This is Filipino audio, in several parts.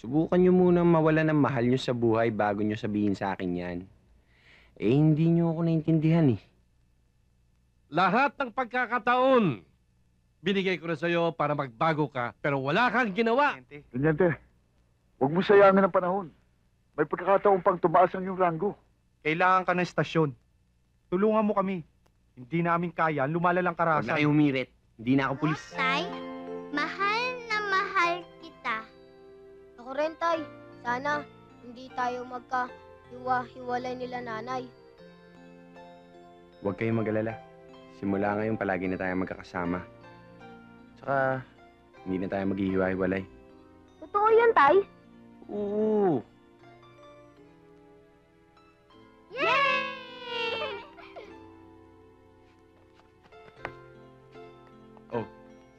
Subukan niyo munang mawalan ng mahal niyo sa buhay bago niyo sabihin sa akin yan. Eh, hindi niyo ako naintindihan eh. Lahat ng pagkakataon, binigay ko na sa'yo para magbago ka, pero wala kang ginawa. Teniente, huwag mo sayangin ang panahon. May pagkakataon pang tumaas ang iyong ranggo. Kailangan ka ng estasyon. Tulungan mo kami. Hindi namin kaya, lumalalang Huwag na karasan. kayo humirit. Hindi na ako pulis. Tay, mahal na mahal kita. Ako rin, Tay. Sana hindi tayo magka-hiwa-hiwalay nila nanay. Huwag kayong mag-alala. Simula ngayon, palagi na tayo magkakasama. Tsaka, hindi na tayo maghihiwa-hiwalay. Totoo yan, Tay? Oo. Yay!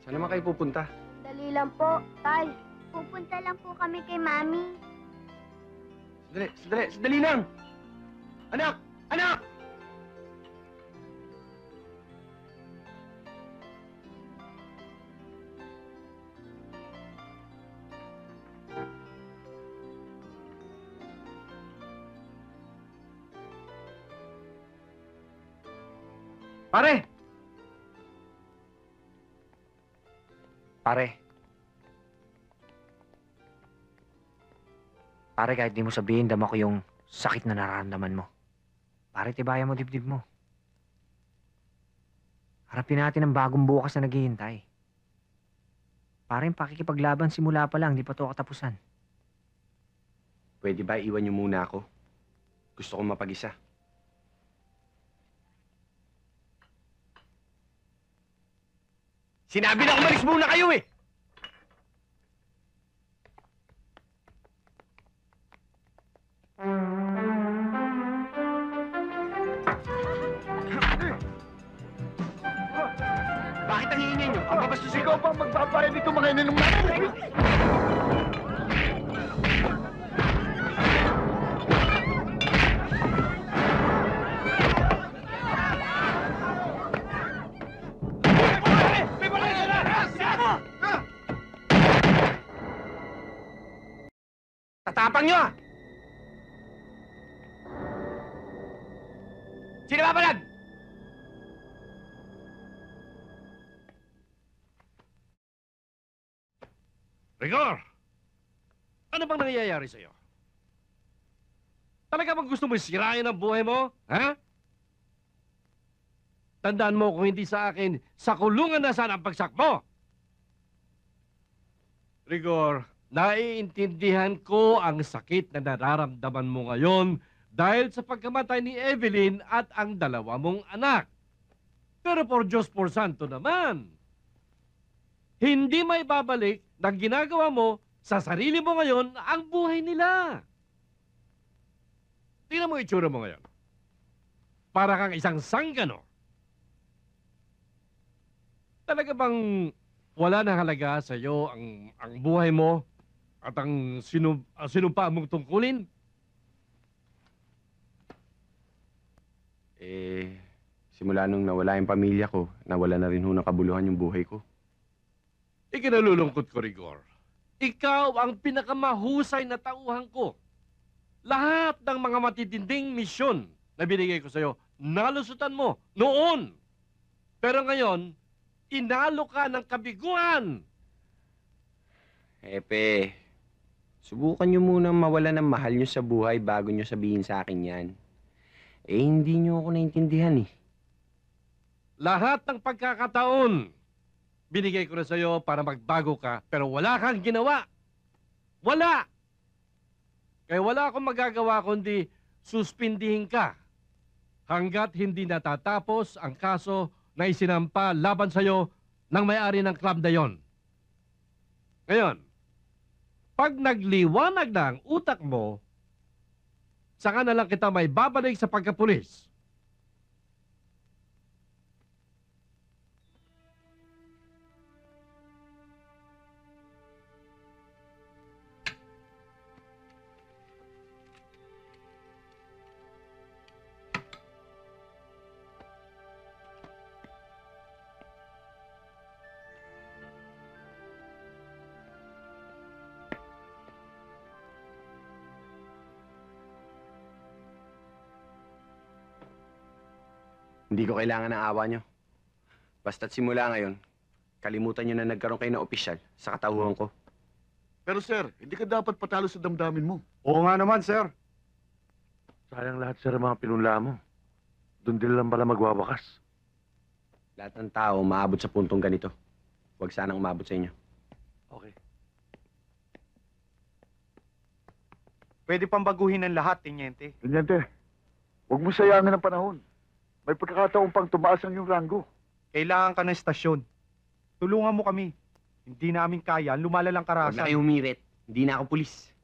Saan naman kayo pupunta? Dali lang po, Tay. Pupunta lang po kami kay Mami. Sandali lang! Anak! Anak! Pare! Pare, kahit di mo sabihin, dama ko yung sakit na nararamdaman mo. Pare, tibayan mo dibdib mo. Harapin natin ang bagong bukas na naghihintay. Pare, yung pakikipaglaban simula pa lang, di pa to katapusan. Pwede ba iwan niyo muna ako? Gusto kong mapag-isa. Sinabi na umalis muna kayo eh! Bakit ang hiingay niyo? Ang babastos Ikaw pa ang magbabayad dito mga ininom natin. Tatapang niyo ah! Sino ba palag? Rigor! Ano bang nangyayari sa'yo? Talaga bang gusto mo sirain ang buhay mo? Ha? Tandaan mo kung hindi sa akin, sa kulungan na sana ang pagsak mo! Rigor, naiintindihan ko ang sakit na nararamdaman mo ngayon dahil sa pagkamatay ni Evelyn at ang dalawa mong anak. Pero por Diyos por Santo naman, hindi may babalik ng ginagawa mo sa sarili mo ngayon ang buhay nila. Tingnan mo itsura mo ngayon. Para kang isang sanggano. Talaga bang wala na halaga sa iyo ang buhay mo at ang sinumpa mong tungkulin? Eh, simula nung nawala yung pamilya ko, nawala na rin ho ng kabuluhan yung buhay ko. Ikinalulungkot ko, Rigor. Ikaw ang pinakamahusay na tauhan ko. Lahat ng mga matitinding misyon na binigay ko sa'yo, nalusutan mo noon. Pero ngayon, inalo ka ng kabiguan. Epe, subukan niyo muna mawalan ng mahal niyo sa buhay bago niyo sabihin sa akin yan. Eh, hindi niyo ako naintindihan eh. Lahat ng pagkakataon, binigay ko na sa'yo para magbago ka, pero wala kang ginawa. Wala! Kaya wala akong magagawa kundi suspindihin ka hanggat hindi natatapos ang kaso na isinampa laban sa'yo ng may-ari ng club na yon. Ngayon, pag nagliwanag na ang utak mo, saka na lang kita may babalik sa pagkapulis. Hindi ko kailangan ng awa nyo. Basta't simula ngayon, kalimutan nyo na nagkaroon kayo ng opisyal sa katauhan ko. Pero sir, hindi ka dapat patalo sa damdamin mo. Oo nga naman, sir. Sayang lahat sir ang mga pinunla mo. Doon din lang pala magwawakas. Lahat ng tao maabot sa puntong ganito. Huwag sanang umabot sa inyo. Okay. Pwede pang baguhin ang lahat, Teniente. Teniente, huwag mo sayangin ang panahon. May pagkakataon pang tumaas ang iyong ranggo. Kailangan ka ng estasyon. Tulungan mo kami. Hindi namin kaya ang lumalalang Huwag na karahasan. kayo humirit. Hindi na ako pulis.